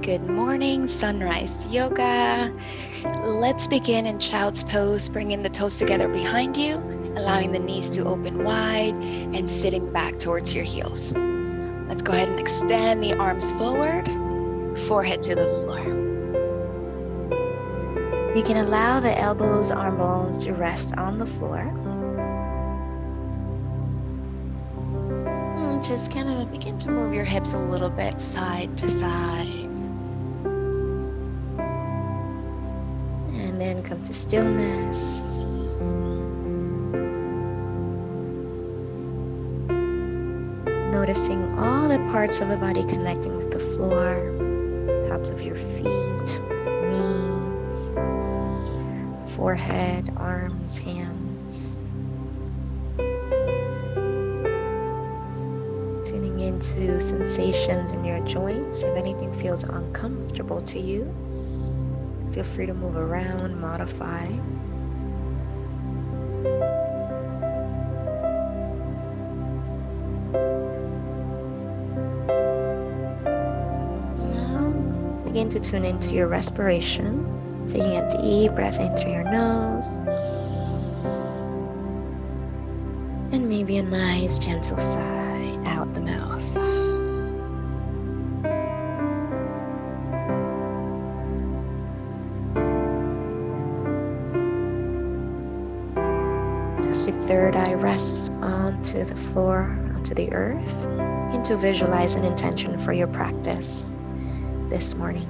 Good morning, sunrise yoga. Let's begin in child's pose, bringing the toes together behind you, allowing the knees to open wide and sitting back towards your heels. Let's go ahead and extend the arms forward, forehead to the floor. You can allow the elbows, arm bones to rest on the floor. And just kind of begin to move your hips a little bit side to side. And then come to stillness. Noticing all the parts of the body connecting with the floor, tops of your feet, knees, forehead, arms, hands. Tuning into sensations in your joints. If anything feels uncomfortable to you, feel free to move around, modify. Now, begin to tune into your respiration, taking a deep breath in through your nose. And maybe a nice gentle sigh out the mouth. As your third eye rests onto the floor, onto the earth, begin to visualize an intention for your practice this morning.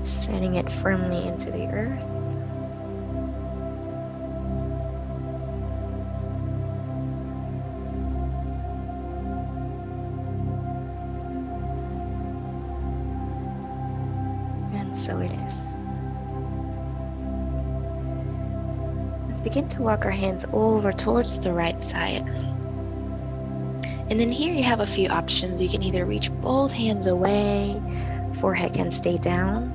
Setting it firmly into the earth. And so it is. Begin to walk our hands over towards the right side. And then here you have a few options. You can either reach both hands away, forehead can stay down,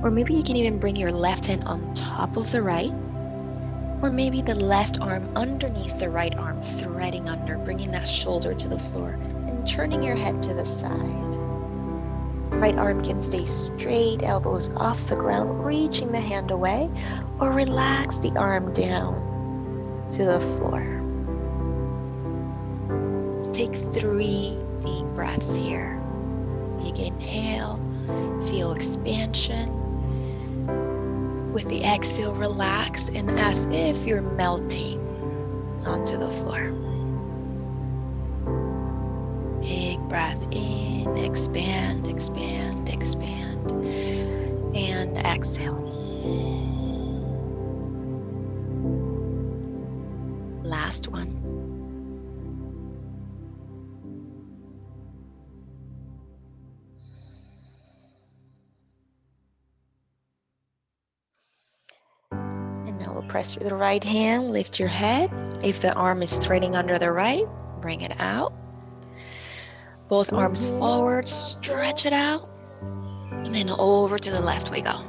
or maybe you can even bring your left hand on top of the right, or maybe the left arm underneath the right arm, threading under, bringing that shoulder to the floor and turning your head to the side. Right arm can stay straight, elbows off the ground, reaching the hand away, or relax the arm down to the floor. Let's take 3 deep breaths here. Big inhale, feel expansion. With the exhale, relax, and as if you're melting onto the floor. Big breath in, expand, expand, expand, and exhale. Last one. And now we'll press through the right hand, lift your head. If the arm is threading under the right, bring it out. Both arms forward, stretch it out, and then over to the left we go.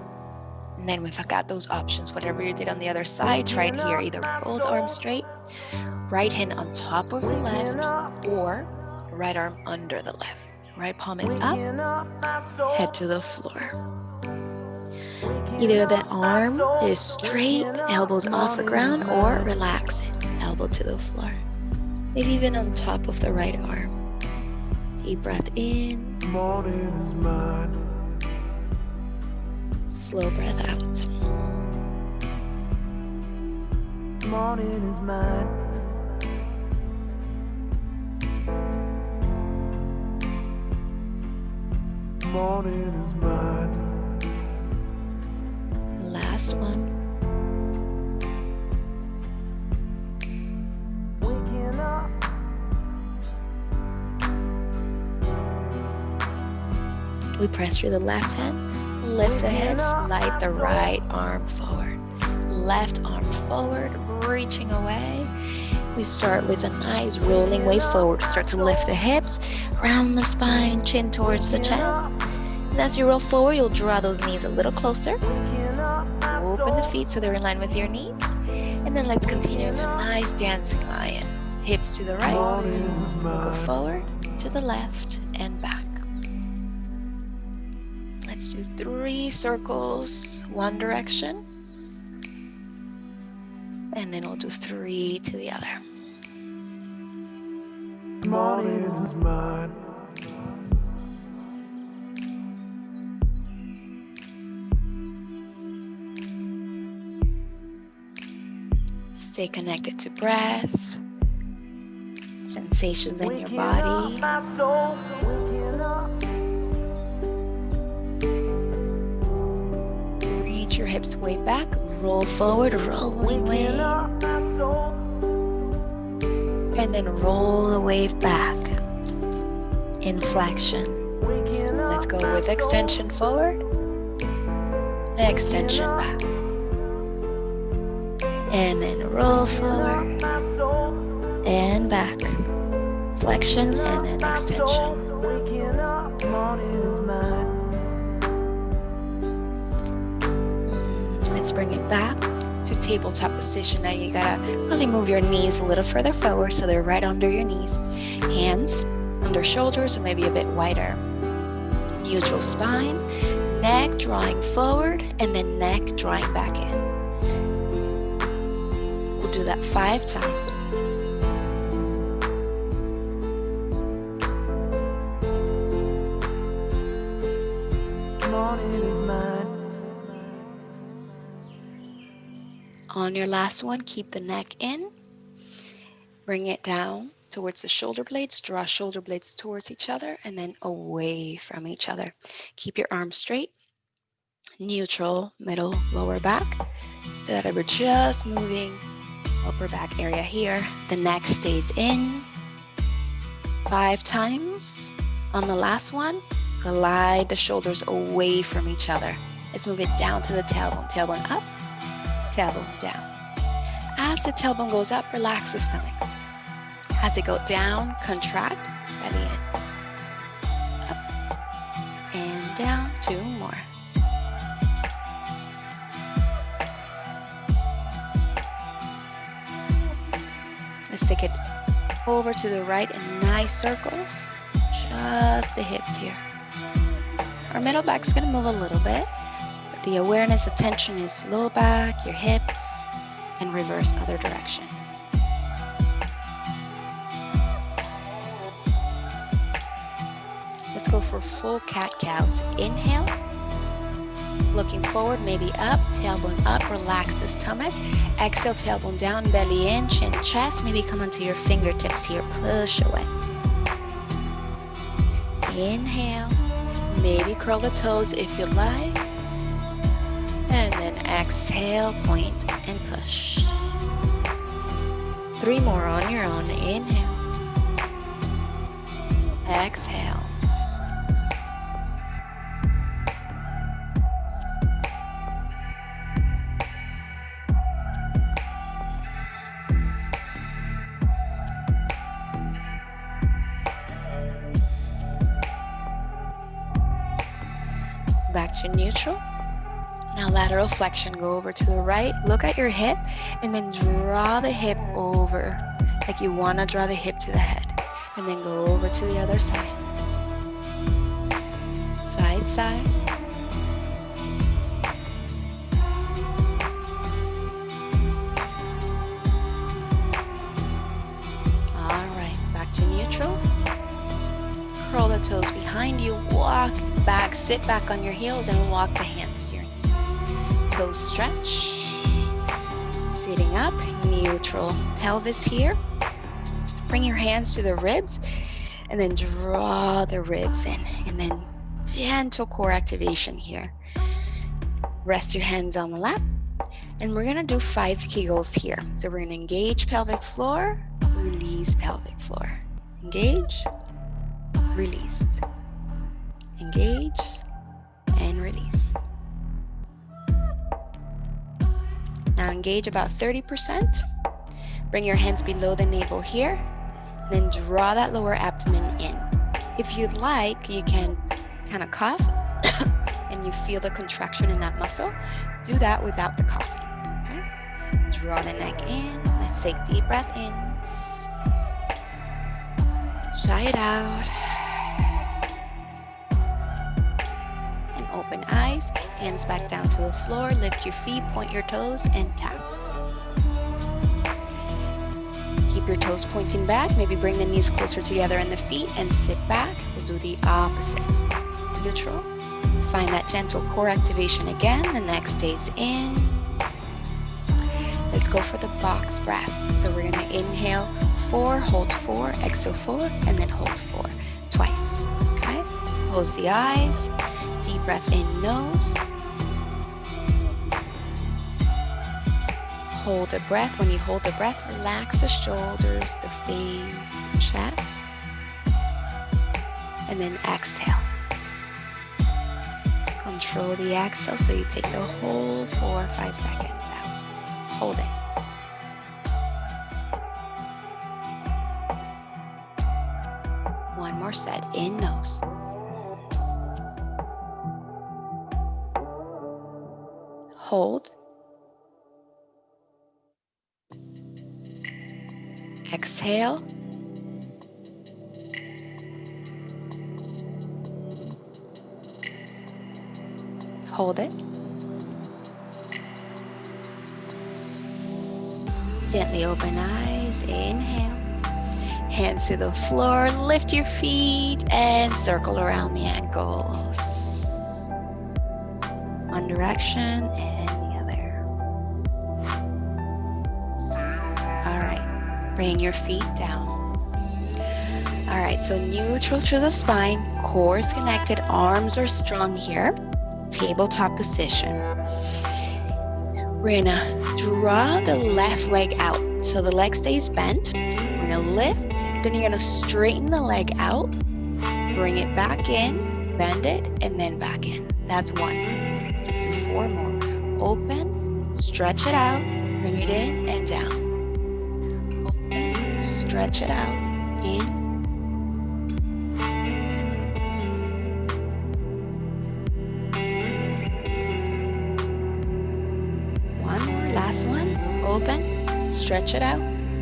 And then we've got those options, whatever you did on the other side, try it here, either both arms straight, right hand on top of the left, or right arm under the left. Right palm is up, head to the floor. Either the arm is straight, elbows off the ground, or relax it, elbow to the floor. Maybe even on top of the right arm. Deep breath in. Morning is mine. Slow breath out. Morning is mine. Morning is mine. Last one. Waking up. We press through the left hand, lift the head, slide the right arm forward. Left arm forward, reaching away. We start with a nice rolling way forward. Start to lift the hips, round the spine, chin towards the chest. And as you roll forward, you'll draw those knees a little closer. Open the feet so they're in line with your knees. And then let's continue into nice dancing lion. Hips to the right. We'll go forward, to the left, and back. 3 circles one direction, and then we'll do 3 to the other. Morning is mine. Stay connected to breath, sensations in your body. Reach your hips way back, roll forward, rolling wave. And then roll the wave back. Inflection. Let's go with extension forward, extension back. And then roll forward and back. Flexion and then extension. Let's bring it back to tabletop position. Now you gotta really move your knees a little further forward so they're right under your knees. Hands under shoulders or maybe a bit wider. Neutral spine, neck drawing forward and then neck drawing back in. We'll do that 5 times. On your last one, keep the neck in. Bring it down towards the shoulder blades. Draw shoulder blades towards each other and then away from each other. Keep your arms straight. Neutral, middle, lower back. So that we're just moving upper back area here. The neck stays in. 5 times. On the last one, glide the shoulders away from each other. Let's move it down to the tailbone. Tailbone up, tailbone down. As the tailbone goes up, relax the stomach. As it goes down, contract, belly in. Up and down, 2 more. Let's take it over to the right in nice circles. Just the hips here. Our middle back's gonna move a little bit, but the awareness, attention is low back, your hips, and reverse other direction. Let's go for full cat-cows. Inhale, looking forward, maybe up, tailbone up, relax the stomach. Exhale, tailbone down, belly in, chin, chest. Maybe come onto your fingertips here, push away. Inhale, maybe curl the toes if you like. And then exhale, point and push. 3 more on your own. Inhale, exhale. Back to neutral. Now lateral flexion, go over to the right, look at your hip, and then draw the hip over, like you want to draw the hip to the head. And then go over to the other side. Side, side. All right, back to neutral. Curl the toes behind you, walk back, sit back on your heels and walk the hands to your knees. Toes stretch. Sitting up, neutral. Pelvis here. Bring your hands to the ribs and then draw the ribs in. And then gentle core activation here. Rest your hands on the lap. And we're gonna do 5 Kegels here. So we're gonna engage pelvic floor, release pelvic floor. Engage. Release. Engage and release. Now engage about 30%. Bring your hands below the navel here. And then draw that lower abdomen in. If you'd like, you can kind of cough and you feel the contraction in that muscle. Do that without the coughing. Okay? Draw the neck in. Let's take deep breath in. Sigh it out. open eyes, hands back down to the floor, lift your feet, point your toes, and tap. Keep your toes pointing back, maybe bring the knees closer together in the feet and sit back. We'll do the opposite. Neutral. Find that gentle core activation again. The neck stays in. Let's go for the box breath. So we're gonna inhale 4, hold 4, exhale 4, and then hold 4 twice, okay? Close the eyes, deep breath in nose. Hold a breath. When you hold the breath, relax the shoulders, the face, the chest. And then exhale. Control the exhale so you take the whole 4 or 5 seconds out. Hold it. One more set, in nose. Hold. Exhale. Hold it. Gently open eyes, inhale. Hands to the floor, lift your feet and circle around the ankles. One direction and the other. All right, bring your feet down. All right, so neutral to the spine, core is connected, arms are strong here. Tabletop position. We're gonna draw the left leg out. So the leg stays bent. We're gonna lift, then you're gonna straighten the leg out, bring it back in, bend it, and then back in. That's 1. Let's do 4 more. Open, stretch it out, bring it in and down. Open, stretch it out, in. Last one, open, stretch it out,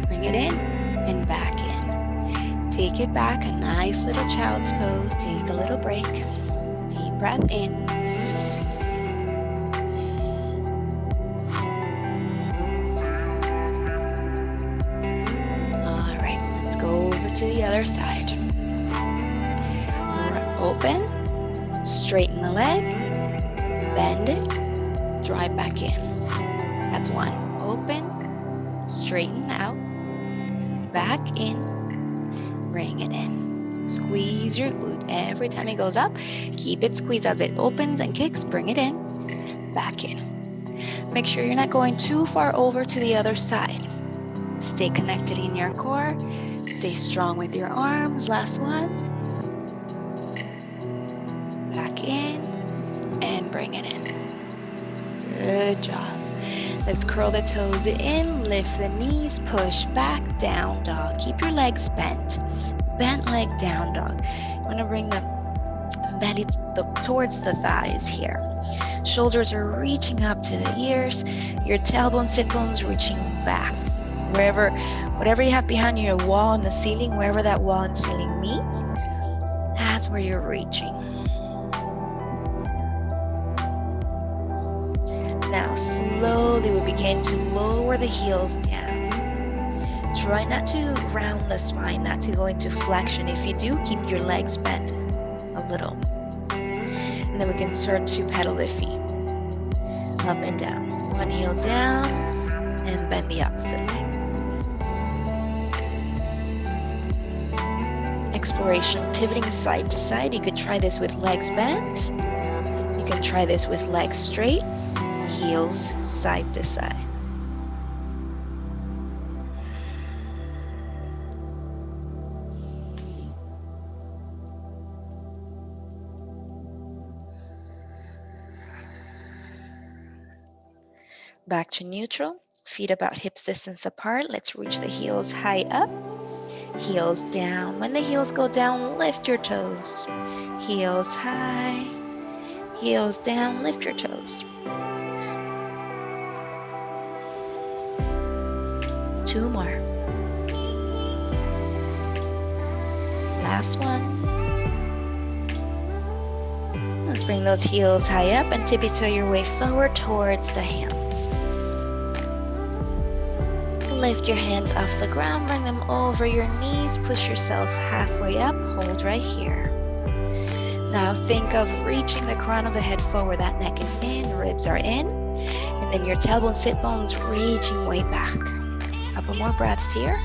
bring it in, and back in. Take it back, a nice little child's pose. Take a little break. Deep breath in. All right, let's go over to the other side. Open, straighten the leg, bend it, draw it back in. That's 1. Open, straighten out, back in, bring it in. Squeeze your glute every time it goes up. Keep it squeezed as it opens and kicks. Bring it in, back in. Make sure you're not going too far over to the other side. Stay connected in your core. Stay strong with your arms. Last one. Back in and bring it in. Good job. Let's curl the toes in, lift the knees, push back, down dog. Keep your legs bent. Bent leg, down dog. You want to bring the belly towards the thighs here. Shoulders are reaching up to the ears. Your tailbone, sit bones reaching back. Whatever you have behind your wall and the ceiling, wherever that wall and ceiling meet, that's where you're reaching. Now slowly we begin to lower the heels down. Try not to round the spine, not to go into flexion. If you do, keep your legs bent a little. And then we can start to pedal the feet up and down. One heel down and bend the opposite leg. Exploration, pivoting side to side. You could try this with legs bent. You can try this with legs straight. Heels side to side. Back to neutral. Feet about hips distance apart. Let's reach the heels high up. Heels down. When the heels go down, lift your toes. Heels high. Heels down, lift your toes. 2 more. Last one. Let's bring those heels high up and tippy toe your way forward towards the hands. Lift your hands off the ground, bring them over your knees, push yourself halfway up, hold right here. Now think of reaching the crown of the head forward, that neck is in, ribs are in, and then your tailbone, sit bones reaching way back. A couple more breaths here.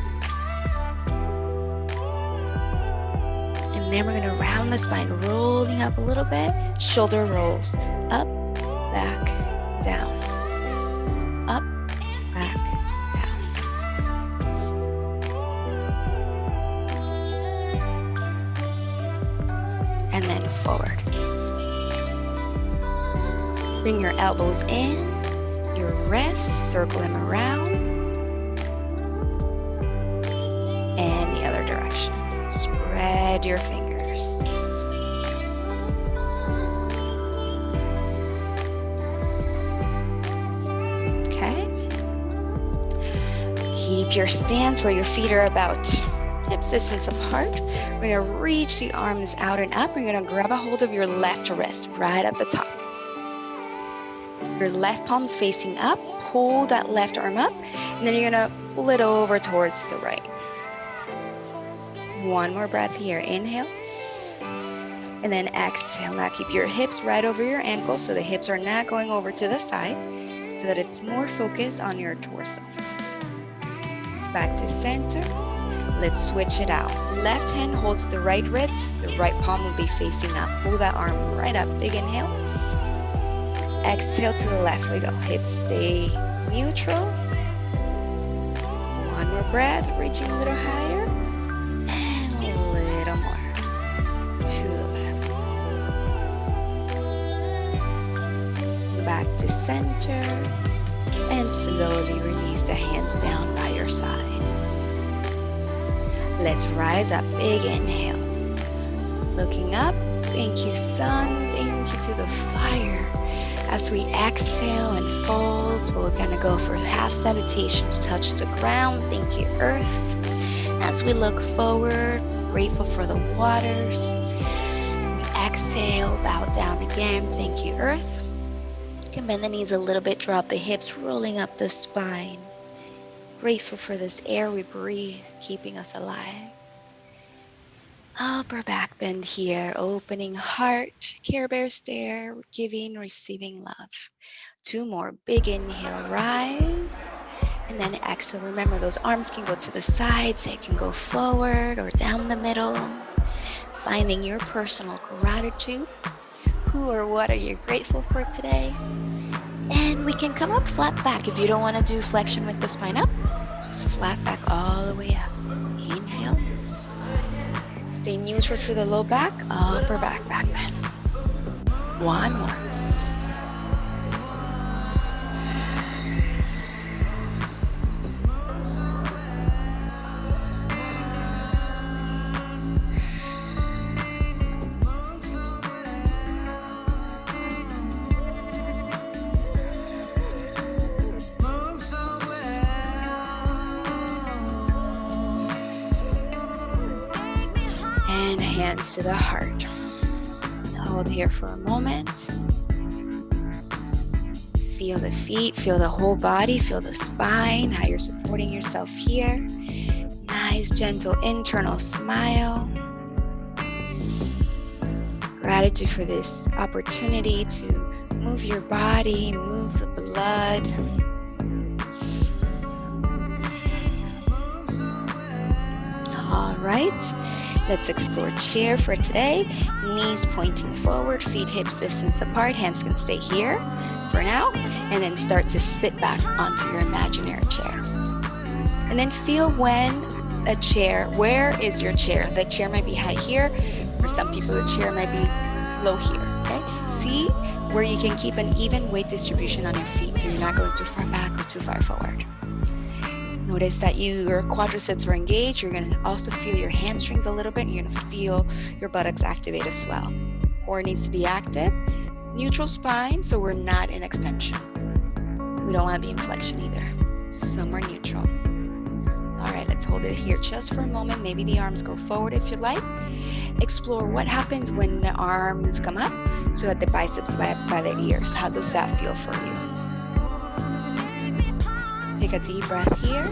And then we're gonna round the spine, rolling up a little bit, shoulder rolls, up, back, down, up, back, down. And then forward. Bring your elbows in, your wrists, circle them around, and the other direction. Spread your fingers. Okay. Keep your stance where your feet are about hips distance apart. We're gonna reach the arms out and up. You're gonna grab a hold of your left wrist right at the top. Your left palm's facing up. Pull that left arm up, and then you're gonna pull it over towards the right. One more breath here. Inhale, and then exhale. Now keep your hips right over your ankles, so the hips are not going over to the side, so that it's more focused on your torso. Back to center. Let's switch it out. Left hand holds the right wrist, the right palm will be facing up. Pull that arm right up. Big inhale. Exhale to the left we go. Hips stay neutral. One more breath, reaching a little higher. And a little more. To the left. Back to center. And slowly release the hands down by your sides. Let's rise up. Big inhale. Looking up. Thank you, sun. Thank you to the fire. As we exhale and fold, we're gonna go for half salutations. Touch the ground. Thank you, earth. As we look forward, grateful for the waters. We exhale, bow down again. Thank you, earth. You can bend the knees a little bit, drop the hips, rolling up the spine. Grateful for this air we breathe, keeping us alive. Upper back bend here, opening heart, Care Bear stare, giving, receiving love. Two more, big inhale, rise, and then exhale. Remember, those arms can go to the sides, they can go forward or down the middle. Finding your personal gratitude. Who or what are you grateful for today? And we can come up flat back. If you don't want to do flexion with the spine up, just flat back all the way up. Inhale. Stay neutral through the low back, upper back bend. One more. Hands to the heart. Hold here for a moment. Feel the feet, feel the whole body, feel the spine, how you're supporting yourself here. Nice, gentle, internal smile. Gratitude for this opportunity to move your body, move the blood. All right. Let's explore chair for today. Knees pointing forward, feet hips distance apart. Hands can stay here for now. And then start to sit back onto your imaginary chair. And then feel when a chair, where is your chair? The chair might be high here. For some people, the chair might be low here, okay? See where you can keep an even weight distribution on your feet so you're not going too far back or too far forward. Notice that your quadriceps are engaged. You're going to also feel your hamstrings a little bit. You're going to feel your buttocks activate as well. Core needs to be active. Neutral spine, so we're not in extension. We don't want to be in flexion either. Somewhere neutral. All right, let's hold it here just for a moment. Maybe the arms go forward if you like. explore what happens when the arms come up so that the biceps by the ears. How does that feel for you? Take a deep breath here.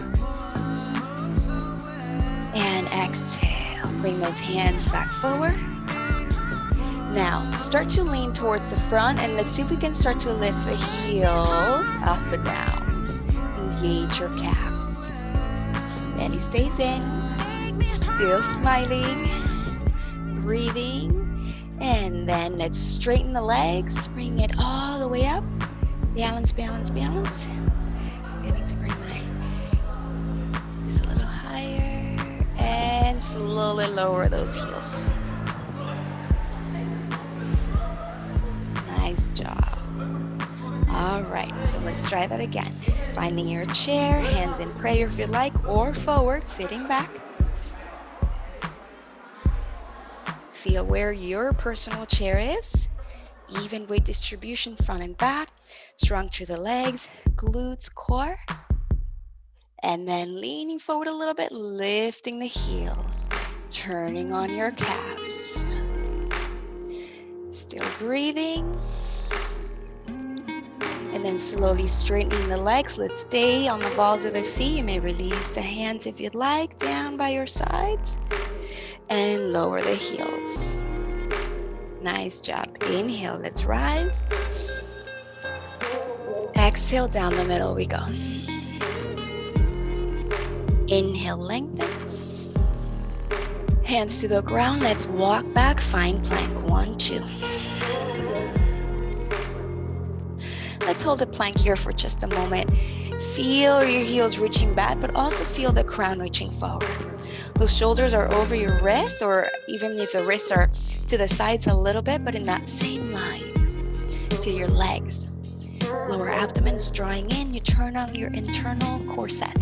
And exhale. Bring those hands back forward. Now, start to lean towards the front and let's see if we can start to lift the heels off the ground. Engage your calves. Belly stays in. Still smiling. Breathing. And then let's straighten the legs. Bring it all the way up. Balance, balance, balance. I'm getting to bring this a little higher. And slowly lower those heels. Nice job. All right, so let's try that again. Finding your chair, hands in prayer if you like, or forward, sitting back. Feel where your personal chair is. Even weight distribution front and back. Strong through the legs, glutes, core. And then leaning forward a little bit, lifting the heels. Turning on your calves. Still breathing. And then slowly straightening the legs. Let's stay on the balls of the feet. You may release the hands if you'd like, down by your sides. And lower the heels. Nice job. Inhale, let's rise. Exhale, down the middle we go. Inhale, lengthen. Hands to the ground. Let's walk back, find plank. 1, 2. Let's hold the plank here for just a moment. Feel your heels reaching back, but also feel the crown reaching forward. Those shoulders are over your wrists, or even if the wrists are to the sides a little bit, but in that same line. Feel your legs. Lower abdomen's drawing in. You turn on your internal corset.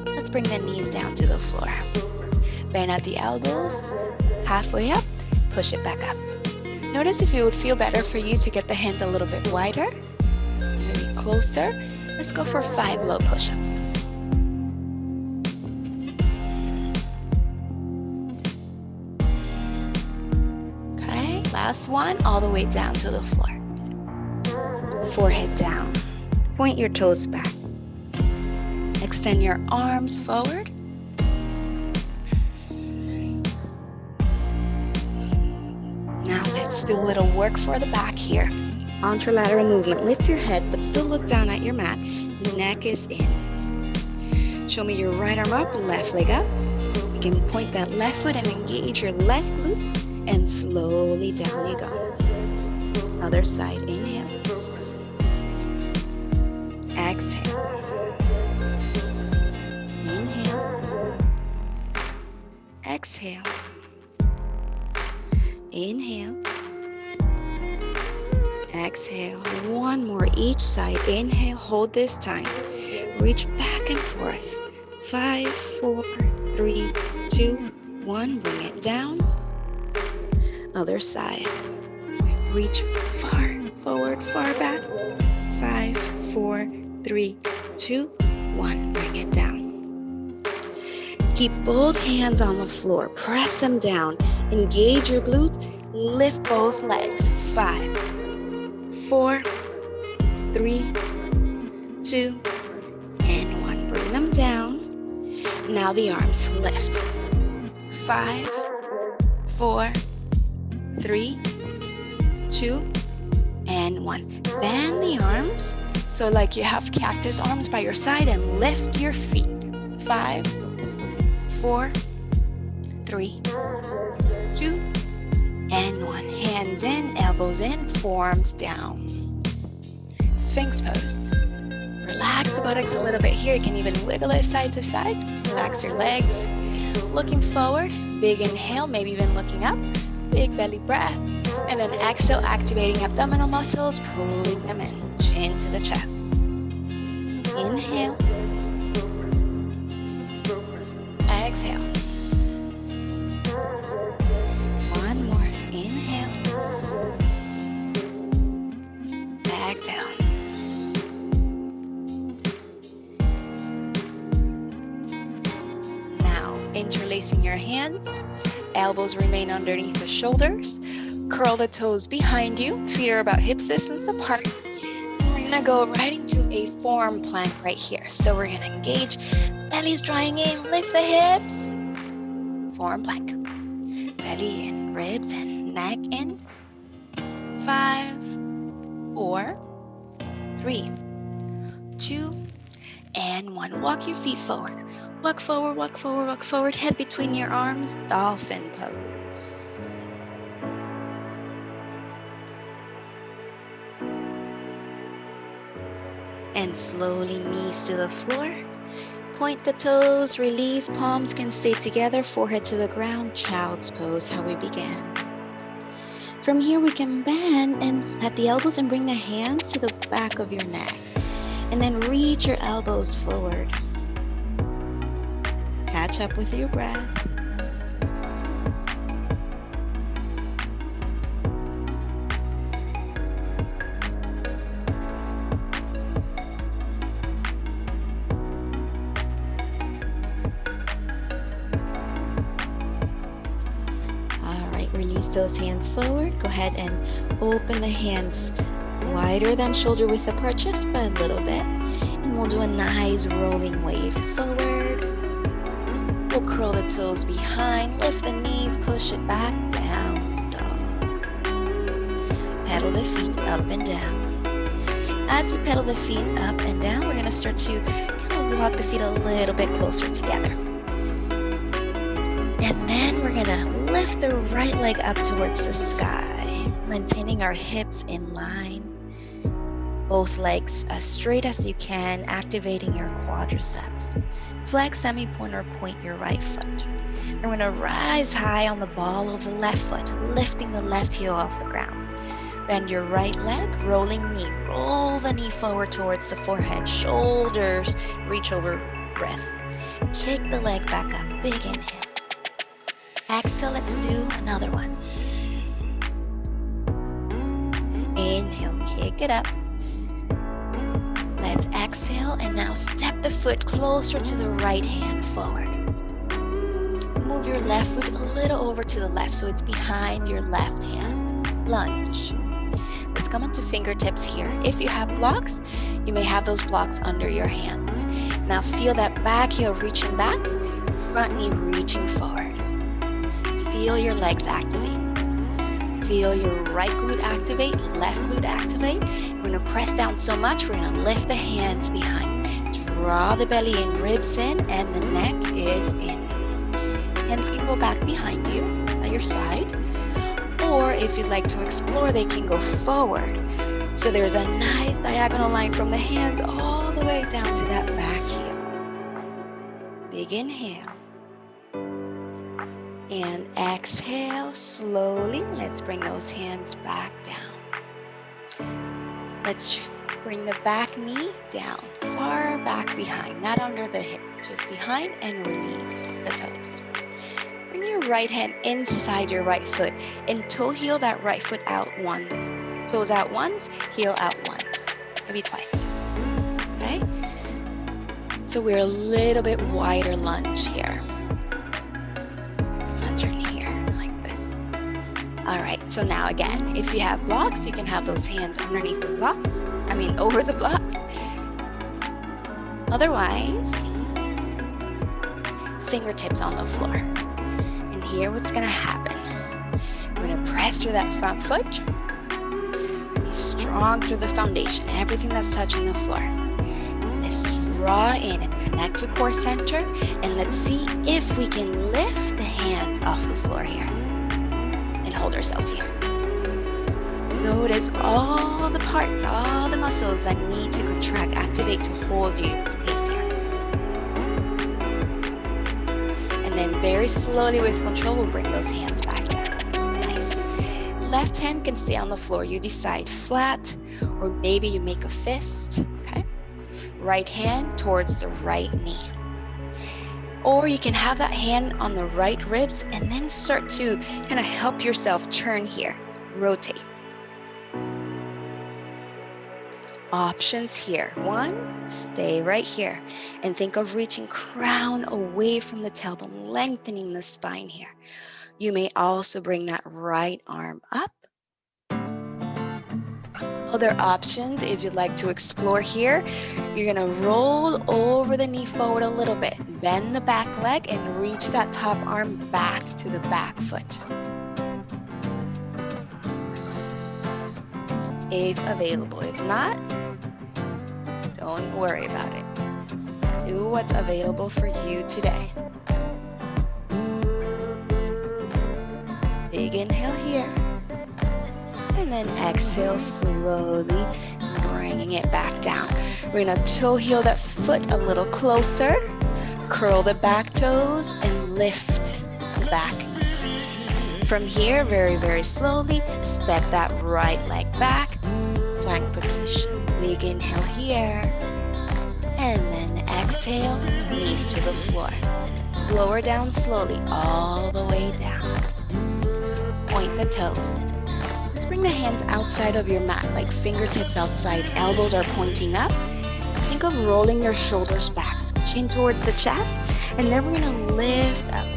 Let's bring the knees down to the floor. Bend at the elbows. Halfway up, push it back up. Notice if it would feel better for you to get the hands a little bit wider, maybe closer. Let's go for 5 low push-ups. Okay, last one, all the way down to the floor. Forehead down. Point your toes back. Extend your arms forward. Now let's do a little work for the back here. Contralateral movement. Lift your head, but still look down at your mat. Neck is in. Show me your right arm up, left leg up. You can point that left foot and engage your left glute, and slowly down you go. Other side. Inhale. Exhale. Inhale. Exhale. Inhale. Exhale. One more each side. Inhale. Hold this time. Reach back and forth. 5, 4, 3, 2, 1. Bring it down. Other side. Reach far forward, far back. 5, 4, 3, 2, 1. Bring it down. Keep both hands on the floor. Press them down. Engage your glutes. Lift both legs. 5, 4, 3, 2, and 1. Bring them down. Now the arms lift. 5, 4, 3, 2, and 1. Bend the arms so like you have cactus arms by your side and lift your feet. 5, 4, 3, 2, and 1. Hands in, elbows in, forearms down. Sphinx pose. Relax the buttocks a little bit here. You can even wiggle it side to side. Relax your legs. Looking forward. Big inhale, maybe even looking up. Big belly breath. And then exhale, activating abdominal muscles, pulling them in. Chin to the chest. Inhale. Exhale. One more. Inhale. Exhale. Now, interlacing your hands, Elbows remain underneath the shoulders. Curl the toes behind you. Feet are about hip distance apart. We're gonna go right into a forearm plank right here. So we're gonna engage, belly's drawing in, lift the hips. Forearm plank. Belly in, ribs in, neck in. 5, 4, 3, 2, and 1. Walk your feet forward. Walk forward, walk forward, walk forward. Head between your arms. Dolphin pose. And slowly knees to the floor. Point the toes, release, palms can stay together, forehead to the ground, child's pose, how we began. From here we can bend and at the elbows and bring the hands to the back of your neck. And then reach your elbows forward. Catch up with your breath. Release those hands forward. Go ahead and open the hands wider than shoulder width apart, just by a little bit. And we'll do a nice rolling wave forward. We'll curl the toes behind, lift the knees, push it back, down dog. Pedal the feet up and down. As you pedal the feet up and down, we're going to start to kind of walk the feet a little bit closer together. And then we're gonna lift the right leg up towards the sky, maintaining our hips in line. Both legs as straight as you can, activating your quadriceps. Flex, semi-point, or point your right foot. We're gonna rise high on the ball of the left foot, lifting the left heel off the ground. Bend your right leg, rolling knee. Roll the knee forward towards the forehead. Shoulders reach over wrists. Kick the leg back up, big inhale. Exhale, let's do another one. Inhale, kick it up. Let's exhale and now step the foot closer to the right hand forward. Move your left foot a little over to the left so it's behind your left hand. Lunge. Let's come onto fingertips here. If you have blocks, you may have those blocks under your hands. Now feel that back heel reaching back, front knee reaching forward. Feel your legs activate. Feel your right glute activate, left glute activate. We're gonna press down so much, we're gonna lift the hands behind. Draw the belly in, ribs in, and the neck is in. Hands can go back behind you, at your side. Or if you'd like to explore, they can go forward. So there's a nice diagonal line from the hands all the way down to that back heel. Big inhale. And exhale slowly. Let's bring those hands back down. Let's bring the back knee down, far back behind, not under the hip, just behind, and release the toes. Bring your right hand inside your right foot and toe heel that right foot out one. Toes out once, heel out once, maybe twice. Okay? So we're a little bit wider lunge here. All right, so now again, if you have blocks, you can have those hands underneath the blocks, over the blocks. Otherwise, fingertips on the floor. And here what's gonna happen. We're gonna press through that front foot. Be strong through the foundation, everything that's touching the floor. Let's draw in and connect to core center, and let's see if we can lift the hands off the floor here. Hold ourselves here. Notice all the parts, all the muscles that need to contract, activate to hold you in space here. And then very slowly with control, we'll bring those hands back down. Nice. Left hand can stay on the floor. You decide flat, or maybe you make a fist, okay? Right hand towards the right knee. Or you can have that hand on the right ribs and then start to kind of help yourself turn here, rotate. Options here. One, stay right here and think of reaching crown away from the tailbone, lengthening the spine here. You may also bring that right arm up. Other options, if you'd like to explore here, you're gonna roll over the knee forward a little bit, bend the back leg and reach that top arm back to the back foot. If available. If not, don't worry about it. Do what's available for you today. Big inhale here. And then exhale slowly, bringing it back down. We're gonna toe heel that foot a little closer. Curl the back toes and lift the back. From here, very, very slowly, step that right leg back. Plank position. Big inhale here. And then exhale, knees to the floor. Lower down slowly, all the way down. Point the toes. Let's bring the hands outside of your mat, like fingertips outside, elbows are pointing up. Think of rolling your shoulders back, chin towards the chest, and then we're gonna lift up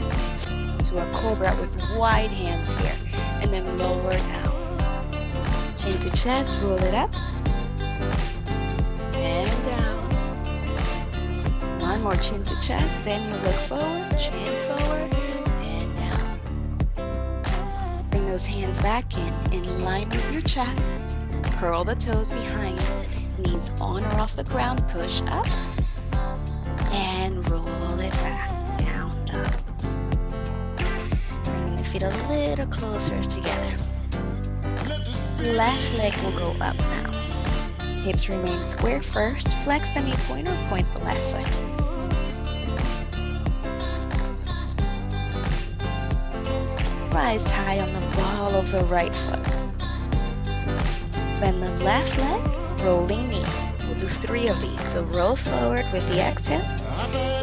to a cobra with wide hands here, and then lower down. Chin to chest, roll it up, and down. One more, chin to chest, then you look forward, chin forward, and down. Bring those hands back in line with your chest. Curl the toes behind, knees on or off the ground, push up, and roll it back, down, up. Bringing the feet a little closer together. Left leg will go up now. Hips remain square first. Flex the knee point or point the left foot. Rise high on the ball of the right foot. Bend the left leg, rolling knee. We'll do 3 of these. So roll forward with the exhale.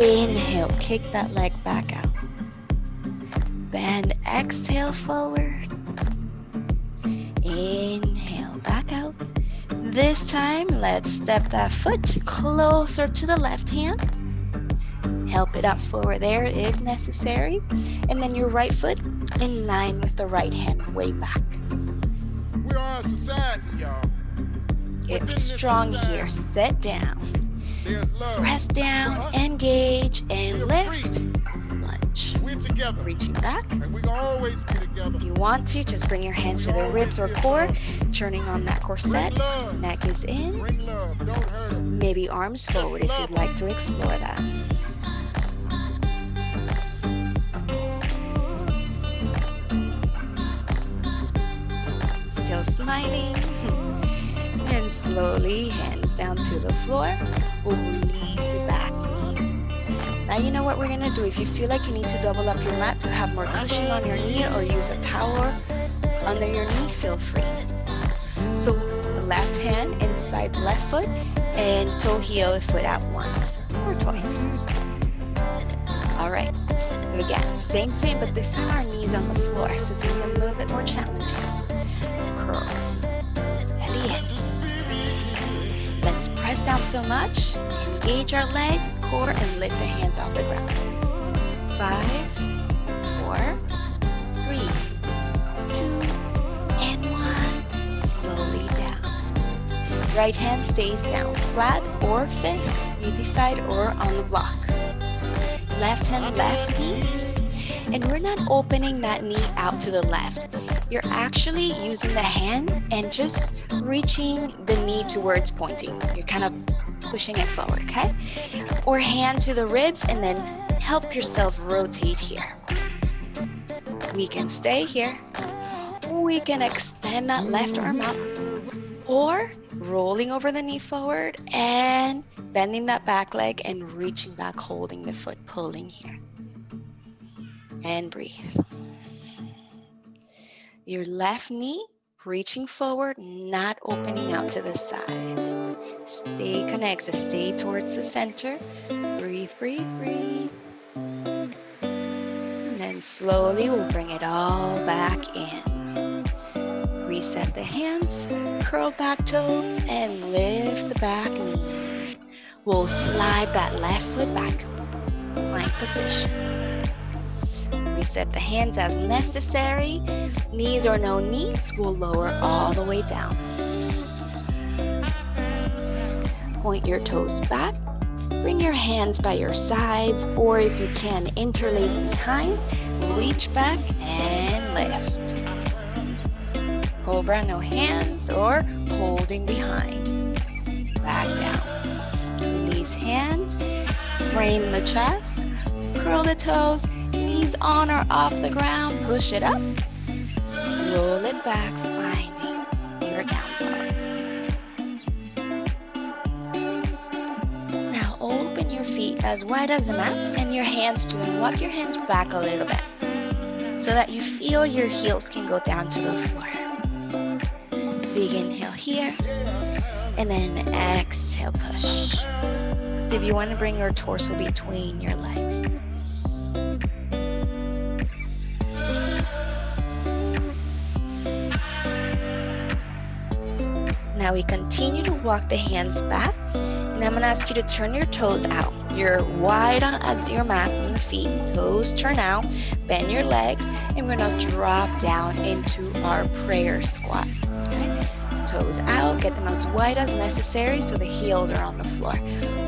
Inhale, kick that leg back out. Bend, exhale forward. Inhale, back out. This time, let's step that foot closer to the left hand. Help it up forward there if necessary. And then your right foot in line with the right hand, way back. We are a society, y'all. Get strong here. Sit down. There's love. Press down, engage, and lift. Lunge. We're together. Reaching back. And we gonna always be together. If you want to, just bring your hands to the ribs or core, turning on that corset. Neck is in. Bring love. Don't hurt 'em. Maybe arms forward if you'd like to explore that. Still smiling. And slowly, hands down to the floor. We'll release the back knee. Now you know what we're gonna do. If you feel like you need to double up your mat to have more cushion on your knee or use a towel under your knee, feel free. So left hand inside the left foot and toe heel the foot out once or twice. All right. So again, same, but this time our knees on the floor. So it's gonna be a little bit more challenging. Curl. Belly in. Let's press down so much. Engage our legs, core, and lift the hands off the ground. 5, 4, 3, 2, and 1. Slowly down. Right hand stays down, flat or fist, you decide, or on the block. Left hand, left knee. And we're not opening that knee out to the left. You're actually using the hand and just reaching the knee towards pointing. You're kind of pushing it forward, okay? Or hand to the ribs and then help yourself rotate here. We can stay here. We can extend that left arm up. Or rolling over the knee forward and bending that back leg and reaching back, holding the foot, pulling here. And breathe. Your left knee reaching forward, not opening out to the side. Stay connected, stay towards the center. Breathe, breathe, breathe. And then slowly we'll bring it all back in. Reset the hands, curl back toes, and lift the back knee. We'll slide that left foot back. Plank position. Set the hands as necessary. Knees or no knees, we'll lower all the way down. Point your toes back. Bring your hands by your sides, or if you can, interlace behind. Reach back and lift. Cobra, no hands, or holding behind. Back down. Release hands. Frame the chest. Curl the toes. Knees on or off the ground. Push it up. Roll it back, finding your down dog. Now open your feet as wide as the mat and your hands too, and walk your hands back a little bit so that you feel your heels can go down to the floor. Big inhale here, and then exhale, push. So if you want to bring your torso between your legs. Now we continue to walk the hands back, and I'm going to ask you to turn your toes out. You're wide as your mat on the feet, toes turn out, bend your legs, and we're going to drop down into our prayer squat. Okay? Toes out, get them as wide as necessary so the heels are on the floor.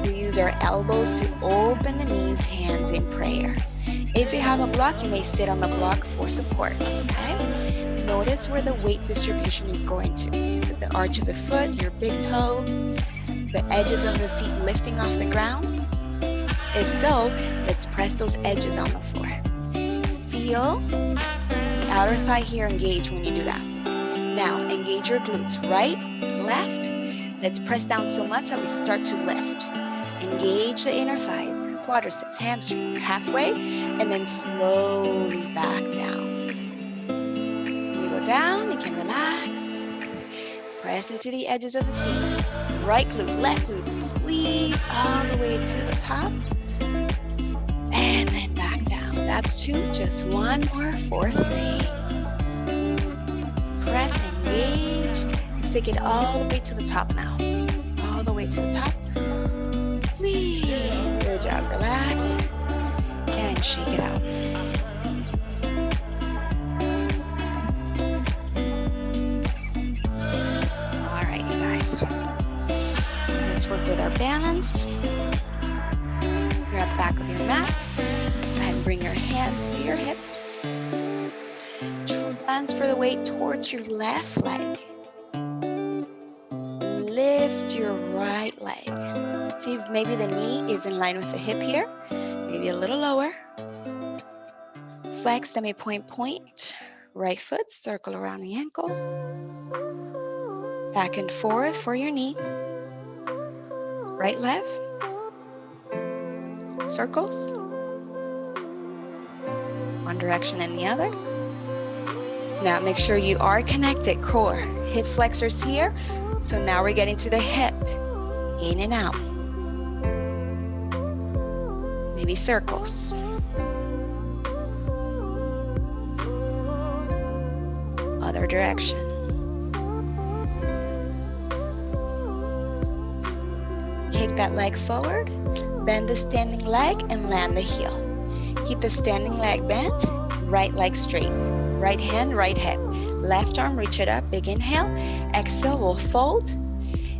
We use our elbows to open the knees, hands in prayer. If you have a block, you may sit on the block for support. Okay? Notice where the weight distribution is going to. Is it the arch of the foot, your big toe, the edges of the feet lifting off the ground? If so, let's press those edges on the floor. Feel the outer thigh here engage when you do that. Now, engage your glutes, right, left. Let's press down so much that we start to lift. Engage the inner thighs, quadriceps, hamstrings, halfway, and then slowly back down. When you go down, you can relax. Press into the edges of the feet. Right glute, left glute, squeeze all the way to the top. And then back down. That's 2, just 1 more for 3. Press, engage. Let's take it all the way to the top now. All the way to the top. Whee! Good job. Relax. And shake it out. All right, you guys. Let's work with our balance. You're at the back of your mat. Go ahead and bring your hands to your hips. Transfer the weight towards your left leg. Lift your right leg. See if maybe the knee is in line with the hip here. Maybe a little lower. Flex the midpoint point. Right foot, circle around the ankle. Back and forth for your knee. Right, left. Circles. One direction and the other. Now make sure you are connected, core. Hip flexors here. So now we're getting to the hip. In and out. Maybe circles. Other direction. Kick that leg forward. Bend the standing leg and land the heel. Keep the standing leg bent. Right leg straight. Right hand, right hip. Left arm, reach it up. Big inhale. Exhale, we'll fold.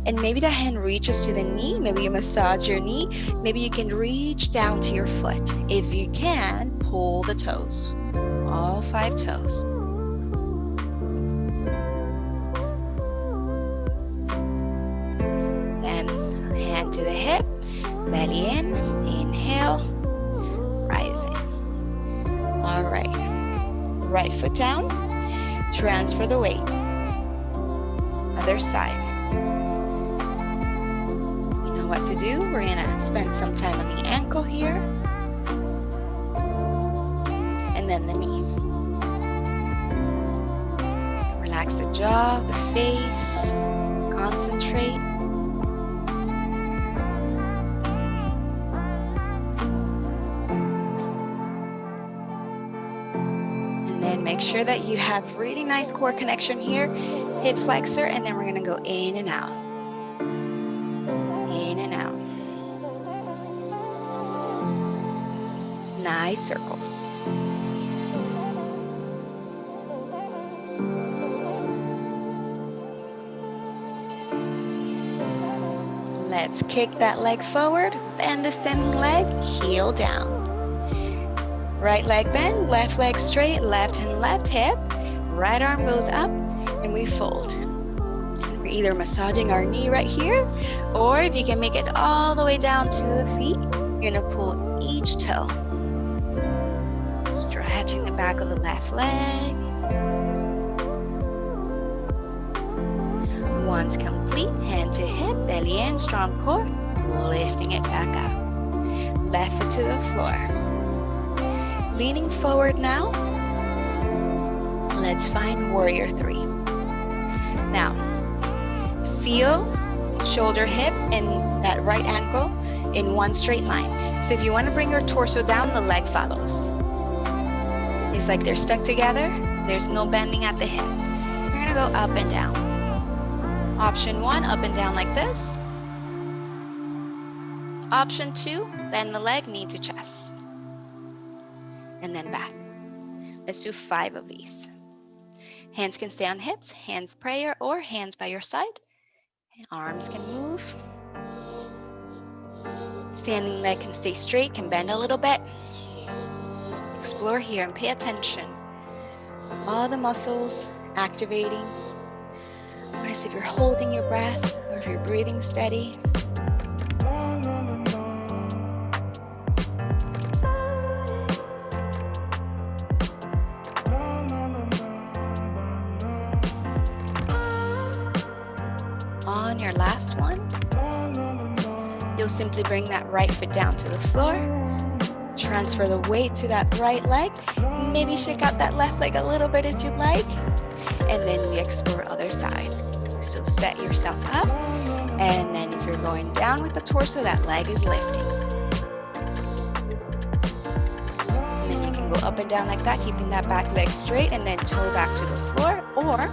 And maybe the hand reaches to the knee. Maybe you massage your knee. Maybe you can reach down to your foot. If you can, pull the toes. All 5 toes. Then hand to the hip. Belly in. Inhale. Rising. All right. Right foot down. Transfer the weight. Other side. You know what to do. We're gonna spend some time on the ankle here. And then the knee. Relax the jaw, the face. Concentrate. Make sure that you have really nice core connection here. Hip flexor, and then we're gonna go in and out. In and out. Nice circles. Let's kick that leg forward, bend the standing leg, heel down. Right leg bend, left leg straight, left hand, left hip. Right arm goes up and we fold. We're either massaging our knee right here, or if you can make it all the way down to the feet, you're gonna pull each toe. Stretching the back of the left leg. Once complete, hand to hip, belly in, strong core, lifting it back up. Left foot to the floor. Leaning forward now. Let's find warrior 3. Now, feel shoulder, hip, and that right ankle in one straight line. So if you want to bring your torso down, the leg follows. It's like they're stuck together. There's no bending at the hip. You're gonna go up and down. Option 1, up and down like this. Option 2, bend the leg, knee to chest. And then back. Let's do 5 of these. Hands can stay on hips, hands prayer, or hands by your side. Arms can move. Standing leg can stay straight, can bend a little bit. Explore here and pay attention. All the muscles activating. Notice if you're holding your breath or if you're breathing steady. On your last one, you'll simply bring that right foot down to the floor. Transfer the weight to that right leg. Maybe shake out that left leg a little bit if you'd like. And then we explore other side. So set yourself up. And then if you're going down with the torso, that leg is lifting. And then you can go up and down like that, keeping that back leg straight, and then toe back to the floor, or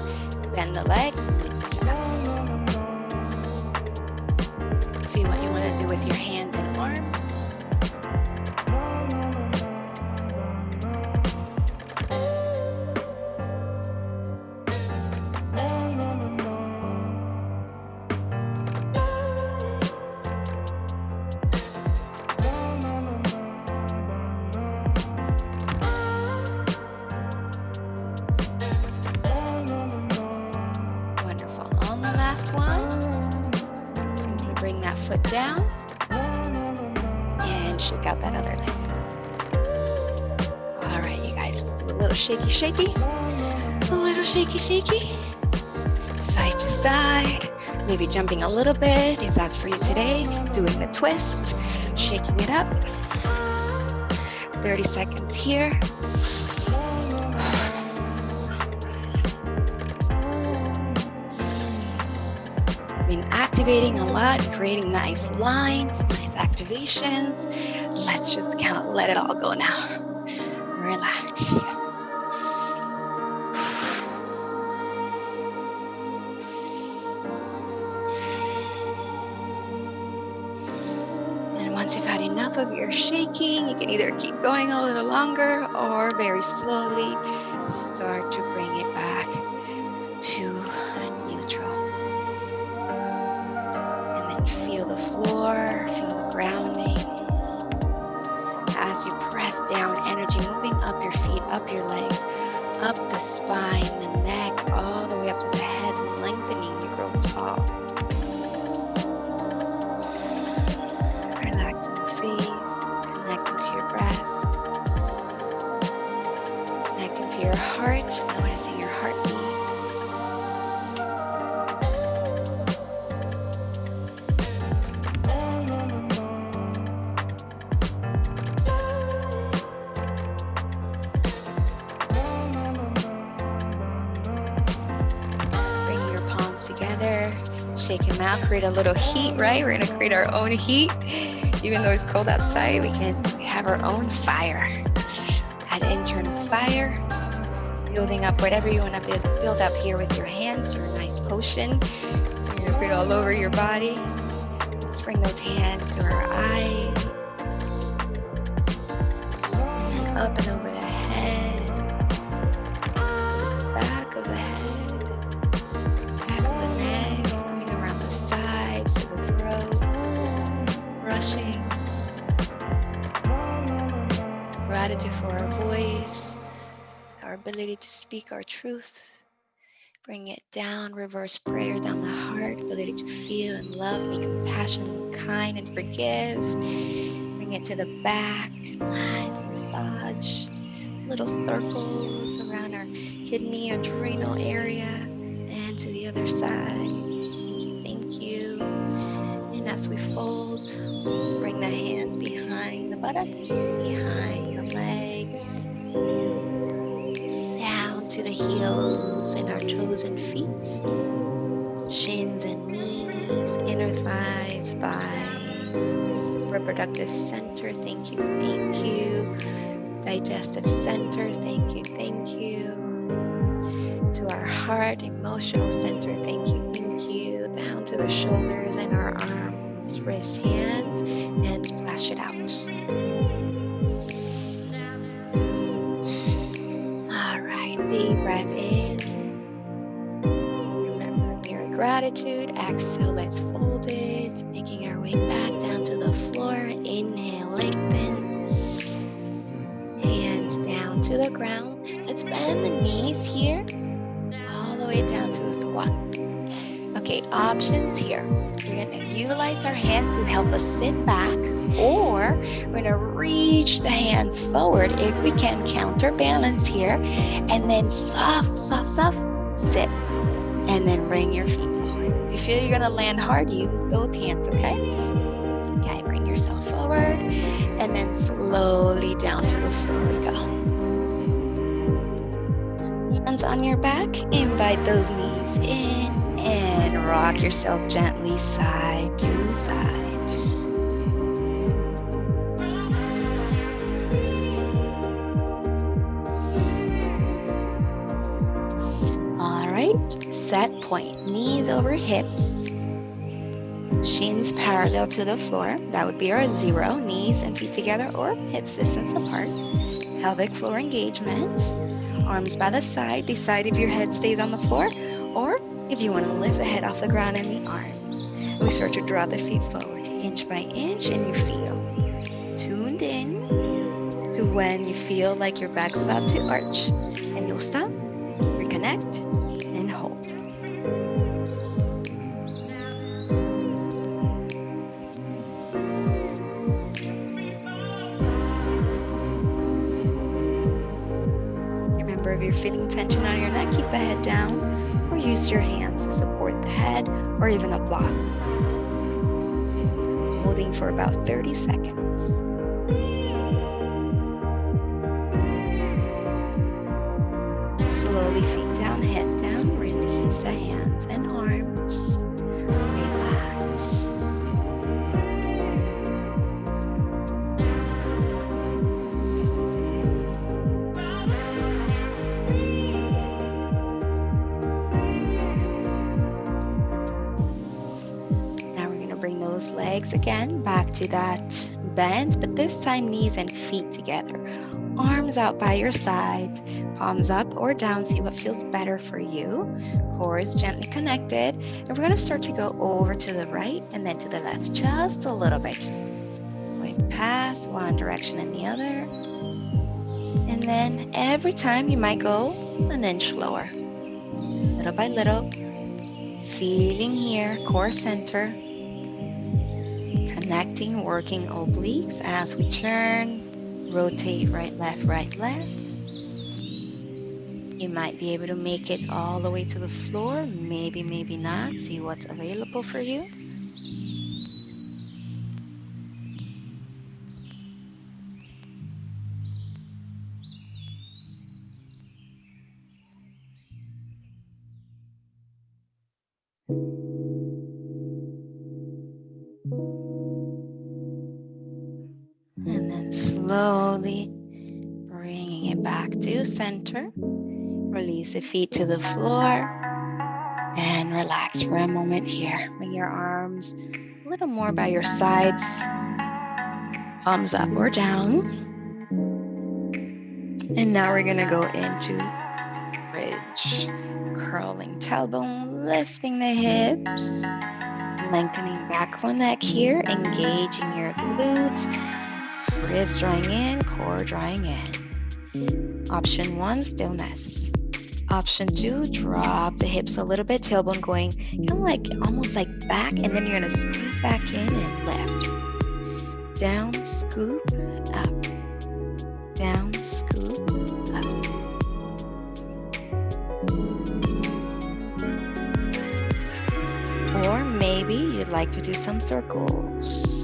bend the leg with the chest. See what you want to do with your hands and arms. Wonderful. On the last one, simply bring that foot down and shake out that other leg. All right, you guys, let's do a little shaky, shaky. A little shaky, shaky. Side to side. Maybe jumping a little bit if that's for you today. Doing the twist, shaking it up. 30 seconds here. Been activating a lot, creating nice lines, nice activations. Let's just kind of let it all go now. Relax. And once you've had enough of your shaking, you can either keep going a little longer or very slowly start to bring it back to neutral. Feel the floor, feel the grounding. As you press down, energy moving up your feet, up your legs, up the spine, the neck, all the way up to the head, lengthening to grow tall. Relaxing the face, connecting to your breath, connecting to your heart, noticing your heartbeat. Shake them out, create a little heat, right? We're gonna create our own heat. Even though it's cold outside, we have our own fire. Add internal fire, building up whatever you wanna build up here with your hands, your nice potion. You're gonna put it all over your body. Let's bring those hands to our eyes. And then up and over the head, to the back of the head. To the throat, gratitude for our voice, our ability to speak our truth. Bring it down, reverse prayer down the heart, ability to feel and love, be compassionate, kind, and forgive. Bring it to the back, nice massage, little circles around our kidney, adrenal area, and to the other side. Thank you. And as we fold, bring the hands behind the buttock, behind the legs, down to the heels and our toes and feet, shins and knees, inner thighs, thighs, reproductive center, thank you, digestive center, thank you, to our heart, emotional center, thank you, down to the shoulders and our arms, wrists, hands, and splash it out. All right, deep breath in. Remembering your gratitude. Exhale, let's fold it. Making our way back down to the floor. Inhale, lengthen. Hands down to the ground. Let's bend the knees here. All the way down to a squat. Okay, options here. We're going to utilize our hands to help us sit back, or we're going to reach the hands forward if we can, counterbalance here, and then soft, sit, and then bring your feet forward. If you feel you're going to land hard, use those hands, okay? Okay, bring yourself forward, and then slowly down to the floor we go. Hands on your back, invite those knees in, and rock yourself gently side to side. All right, set point, knees over hips, shins parallel to the floor. That would be our 0, knees and feet together or hips distance apart. Pelvic floor engagement, arms by the side. Decide if your head stays on the floor or if you want to lift the head off the ground and the arms. We start to draw the feet forward inch by inch, and you feel tuned in to when you feel like your back's about to arch, and you'll stop, reconnect, and hold. Remember, if you're feeling tension on your neck, keep the head down, or use your hands to support the head, or even a block. Holding for about 30 seconds. Slowly feet down, head down, release the hands and arms. Relax. Bring those legs again back to that bend, but this time knees and feet together. Arms out by your sides, palms up or down, see what feels better for you. Core is gently connected, and we're going to start to go over to the right and then to the left, just a little bit, just going past one direction and the other. And then every time you might go an inch lower, little by little, feeling here, core center, connecting, working obliques as we turn, rotate right, left, right, left. You might be able to make it all the way to the floor, maybe not. See what's available for you. And then slowly bringing it back to center. Release the feet to the floor and relax for a moment here. Bring your arms a little more by your sides, palms up or down. And now we're going to go into bridge, curling tailbone, lifting the hips, lengthening back the neck here, engaging your glutes, Ribs drawing in, core drawing in. Option 1, stillness. Option 2, drop the hips a little bit, tailbone going kind of like almost like back, and then you're gonna scoop back in and lift. Down, scoop, up. Down, scoop, up. Or maybe you'd like to do some circles.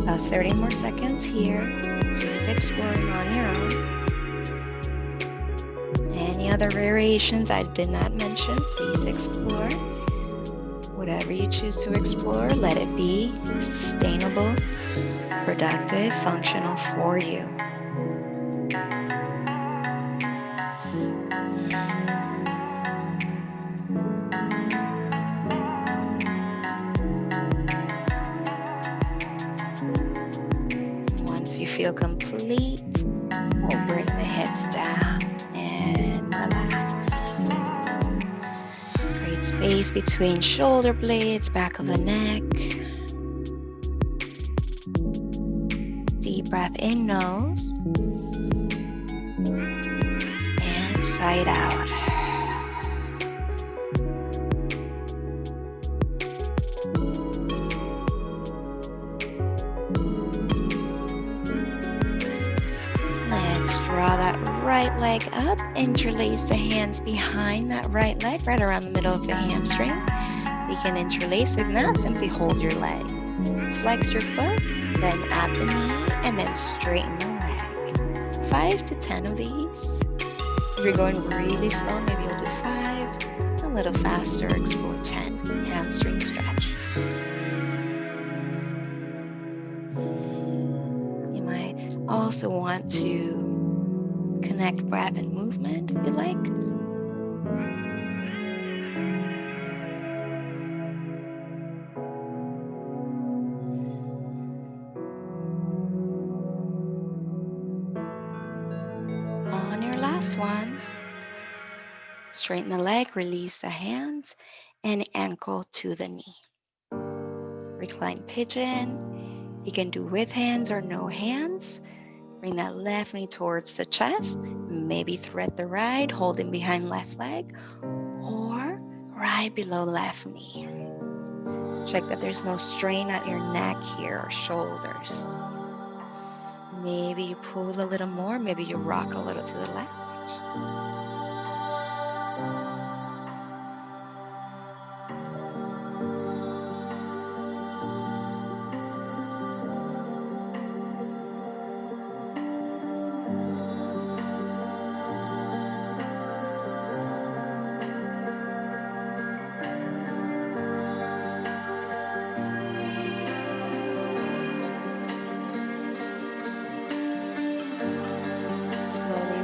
About 30 more seconds here. Keep exploring on your own. Any other variations I did not mention, please explore. Whatever you choose to explore, let it be sustainable, productive, functional for you. Once you feel complete, we'll bring the hips down and relax. Create space between shoulder blades, back of the neck. Deep breath in nose and side out. Let's draw that right leg up, interlace the hands behind that right leg, right around the middle of the hamstring. You can interlace it now, simply hold your leg. Flex your foot, bend at the knee, and then straighten the leg. 5 to 10 of these. If you're going really slow, maybe you'll do 5. A little faster, explore 10. Hamstring stretch. You might also want to connect breath and movement if you like. On your last one, straighten the leg, release the hands, and ankle to the knee. Recline pigeon. You can do with hands or no hands. Bring that left knee towards the chest. Maybe thread the right, holding behind left leg, or right below left knee. Check that there's no strain at your neck here or shoulders. Maybe you pull a little more, maybe you rock a little to the left.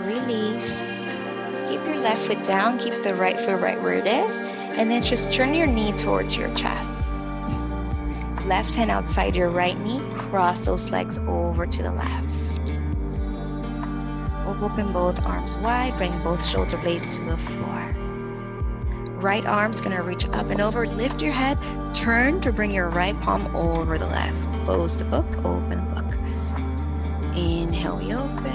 Release. Keep your left foot down, keep the right foot right where it is, and then just turn your knee towards your chest. Left hand outside your right knee, cross those legs over to the left. Open both arms wide, bring both shoulder blades to the floor. Right arm's gonna reach up and over, lift your head, turn to bring your right palm over the left. Close the book, open the book. Inhale, we open.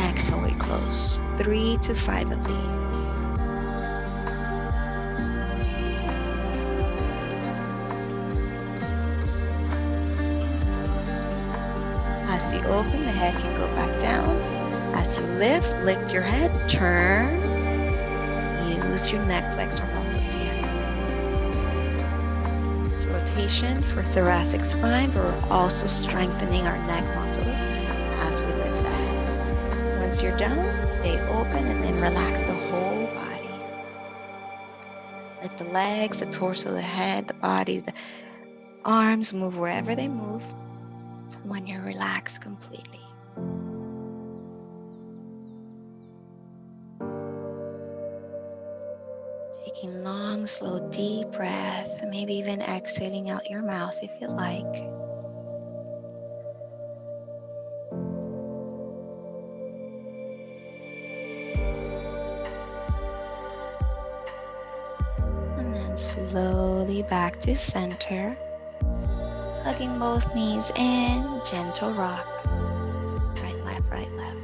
Exhale, we close. 3 to 5 of these. As you open, the head can go back down. As you lift your head, turn. Use your neck flexor muscles here. It's rotation for thoracic spine, but we're also strengthening our neck muscles as we lift the head. Once you're done, stay open and then relax the whole body. Let the legs, the torso, the head, the body, the arms move wherever they move when you're relaxed completely. Taking long, slow, deep breath, and maybe even exhaling out your mouth if you like. slowly back to center. Hugging both knees in, gentle rock. Right, left, right, left.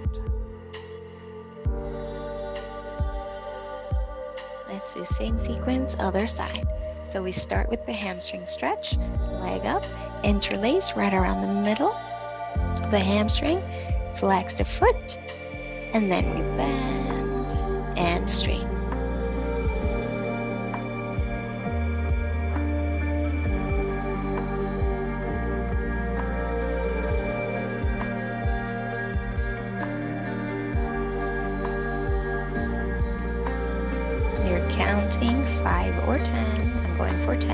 Let's do same sequence, other side. So we start with the hamstring stretch, leg up, interlace right around the middle, the hamstring, flex the foot, and then we bend and straighten. You're counting 5 or 10. I'm going for 10.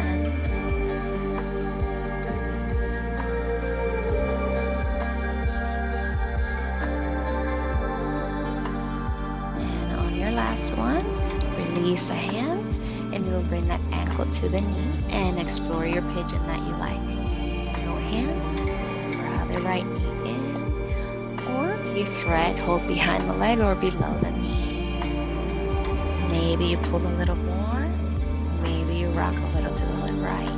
And on your last one, release the hands and you'll bring that ankle to the knee and explore your pigeon that you like. No hands, draw the right knee in, or you thread, hold behind the leg or below the knee. Maybe you pull a little more, maybe you rock a little to the right.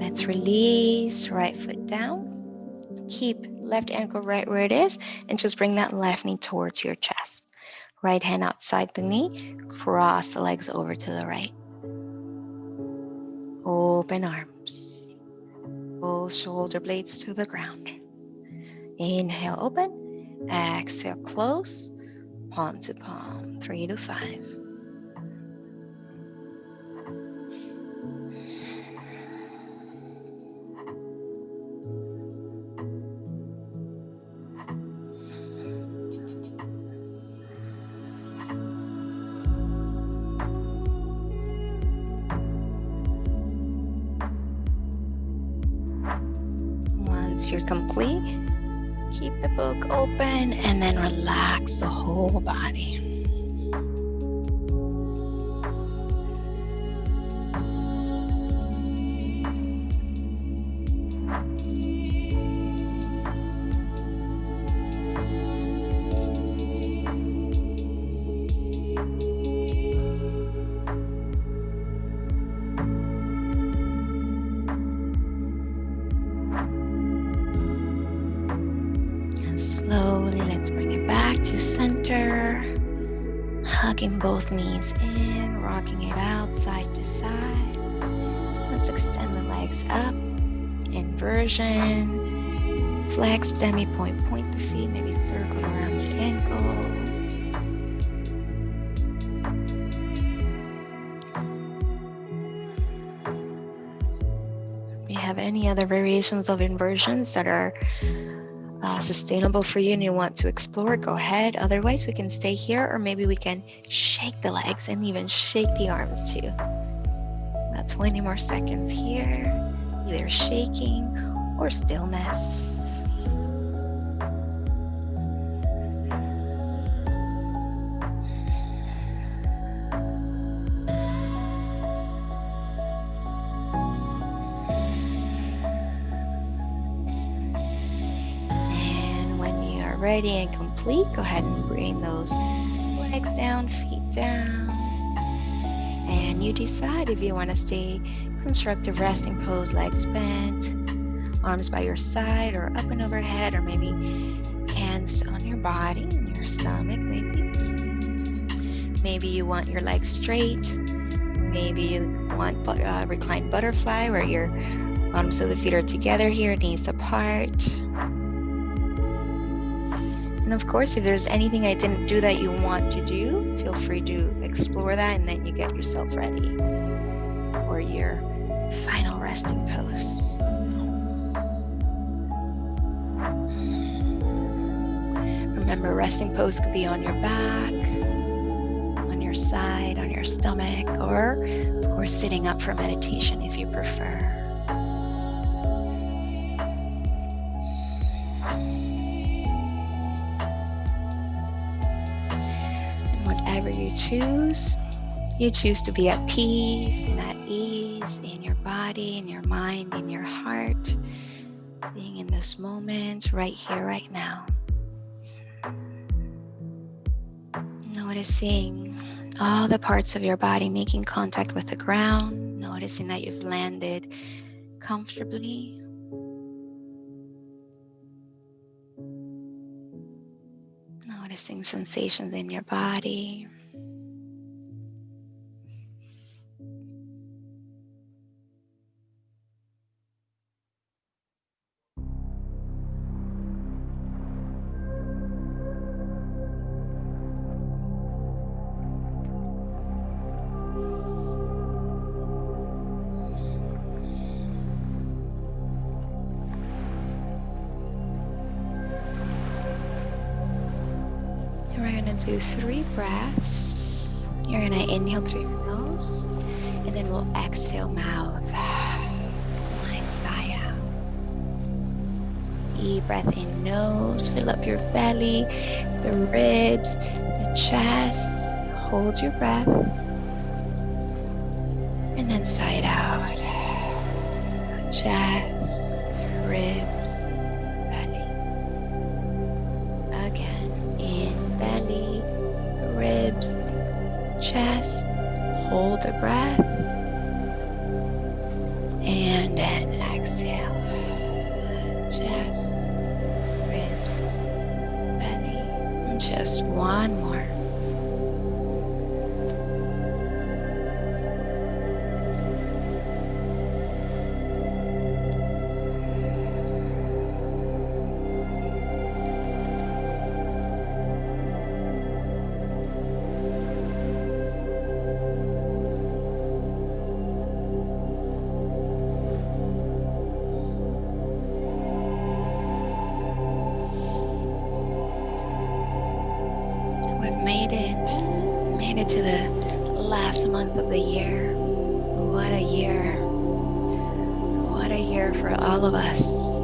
Let's release, right foot down. Keep left ankle right where it is and just bring that left knee towards your chest. Right hand outside the knee, cross the legs over to the right. Open arms. Pull shoulder blades to the ground. Inhale, open. Exhale, close. Palm to palm, 3 to 5. Once you're complete, keep the book open and then relax the whole body. Slowly, let's bring it back to center. Hugging both knees in, rocking it out side to side. Let's extend the legs up. Inversion. Flex, demi-point, point the feet, maybe circle around the ankles. If you have any other variations of inversions that are sustainable for you and you want to explore, go ahead. Otherwise, we can stay here, or maybe we can shake the legs and even shake the arms too. About 20 more seconds here, either shaking or stillness. Ready and complete, go ahead and bring those legs down, feet down, and you decide if you want to stay constructive resting pose, legs bent, arms by your side or up and overhead, or maybe hands on your body and your stomach. Maybe you want your legs straight. Maybe you want reclined butterfly where your bottoms of the feet are together here, knees apart. And of course, if there's anything I didn't do that you want to do, feel free to explore that, and then you get yourself ready for your final resting pose. Remember, resting pose could be on your back, on your side, on your stomach, or of course sitting up for meditation if you prefer. you choose. You choose to be at peace and at ease in your body, in your mind, in your heart, being in this moment, right here, right now. Noticing all the parts of your body making contact with the ground, noticing that you've landed comfortably. Noticing sensations in your body. We're going to do 3 breaths. You're going to inhale through your nose, and then we'll exhale mouth. Nice sigh out. Deep breath in nose, fill up your belly, the ribs, the chest. Hold your breath. And then sigh it out. Chest, ribs, belly. Again, in belly, ribs, chest. Hold the breath. And then exhale. Chest, ribs, belly. And just one more. Made it to the last month of the year. What a year. What a year for all of us.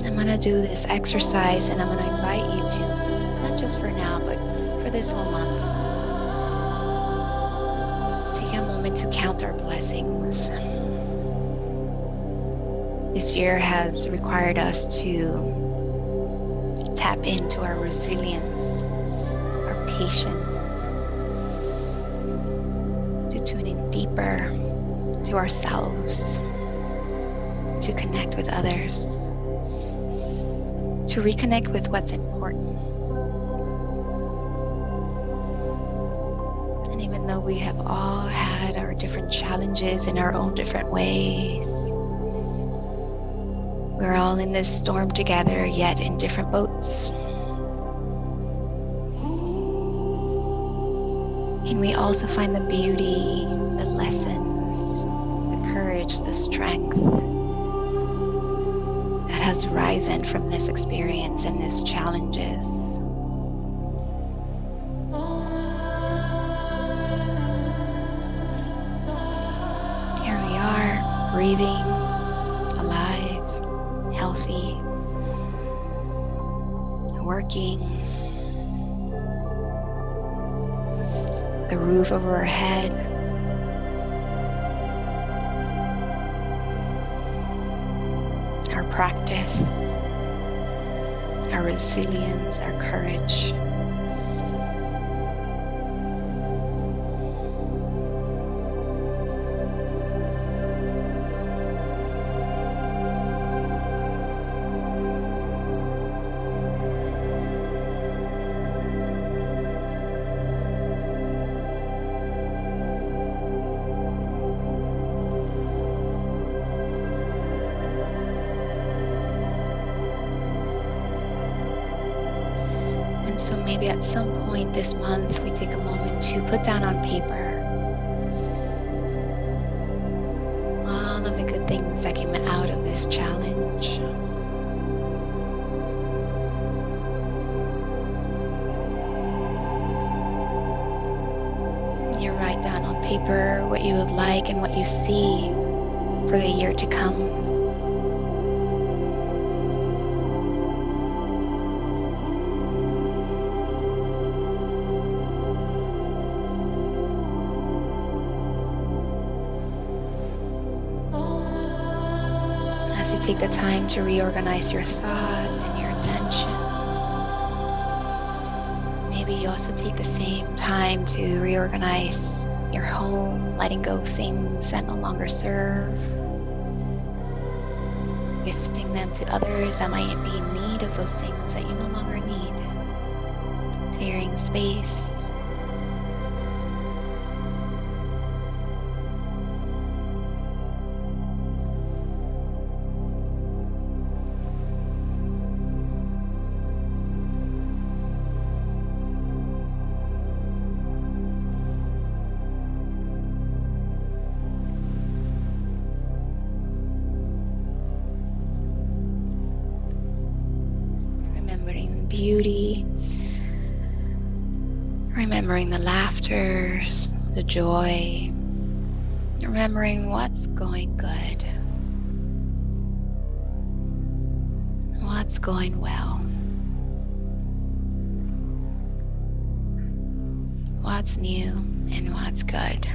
I'm going to do this exercise, and I'm going to invite you to, not just for now, but for this whole month, take a moment to count our blessings. This year has required us to tap into our resilience, our patience, to tune in deeper to ourselves, to connect with others, to reconnect with what's important. And even though we have all had our different challenges in our own different ways, we're all in this storm together, yet in different boats. Can we also find the beauty, the lessons, the courage, the strength that has risen from this experience and these challenges? Here we are, breathing, alive, healthy, working, the roof over our head, our practice, our resilience, our courage. So maybe at some point this month, we take a moment to put down on paper all of the good things that came out of this challenge. You write down on paper what you would like and what you see for the year to come. as you take the time to reorganize your thoughts and your intentions, maybe you also take the same time to reorganize your home, letting go of things that no longer serve, gifting them to others that might be in need of those things that you no longer need, clearing space. Remembering beauty, remembering the laughters, the joy, remembering what's going good, what's going well, what's new, and what's good.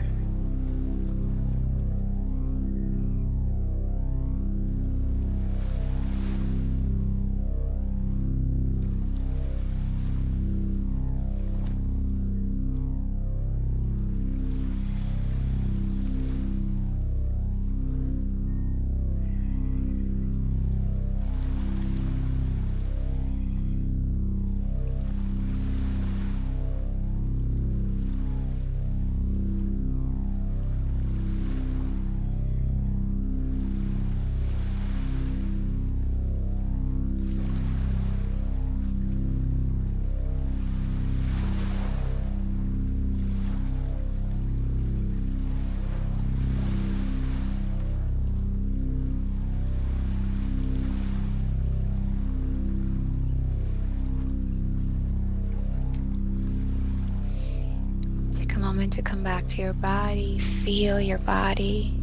Take a moment to come back to your body, feel your body,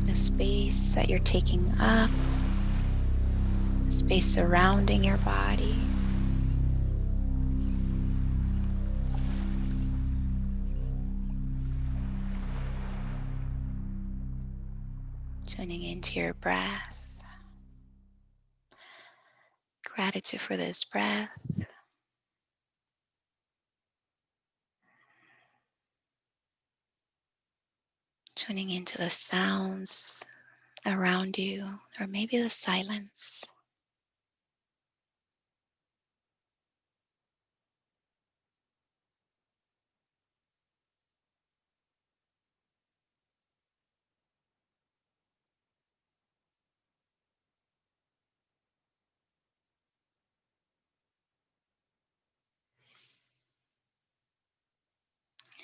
the space that you're taking up, the space surrounding your body. Tuning into your breath. Gratitude for this breath. Tuning into the sounds around you, or maybe the silence.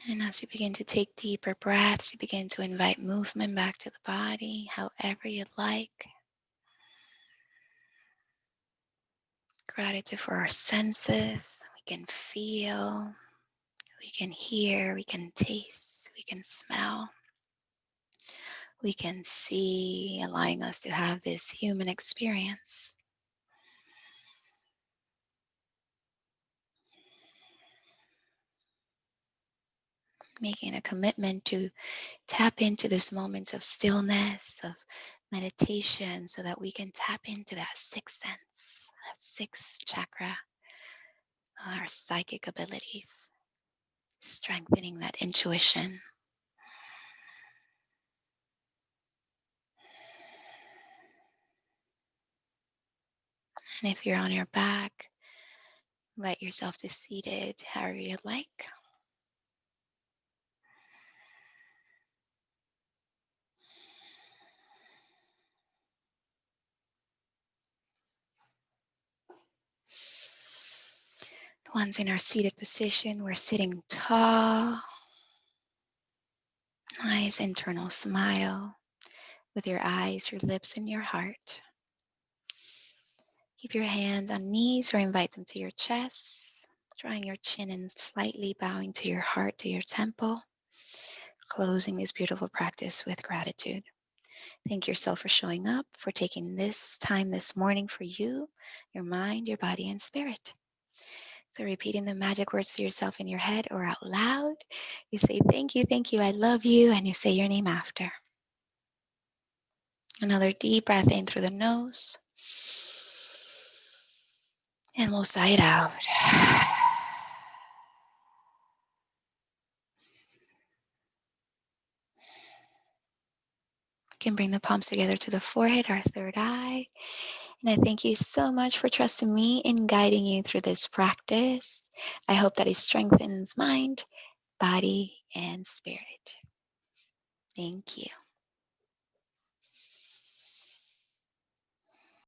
And as you begin to take deeper breaths, you begin to invite movement back to the body, however you'd like. Gratitude for our senses. We can feel, we can hear, we can taste, we can smell, we can see, allowing us to have this human experience. Making a commitment to tap into this moment of stillness, of meditation, so that we can tap into that sixth sense, that sixth chakra, our psychic abilities, strengthening that intuition. And if you're on your back, invite yourself to seated however you'd like. Once in our seated position, we're sitting tall. Nice internal smile with your eyes, your lips, and your heart. Keep your hands on knees or invite them to your chest, drawing your chin in slightly, bowing to your heart, to your temple. Closing this beautiful practice with gratitude. Thank yourself for showing up, for taking this time this morning for you, your mind, your body, and spirit. So repeating the magic words to yourself in your head or out loud, you say, thank you, I love you, and you say your name after. Another deep breath in through the nose. And we'll sigh it out. You can bring the palms together to the forehead, our third eye. And I thank you so much for trusting me in guiding you through this practice. I hope that it strengthens mind, body, and spirit. Thank you.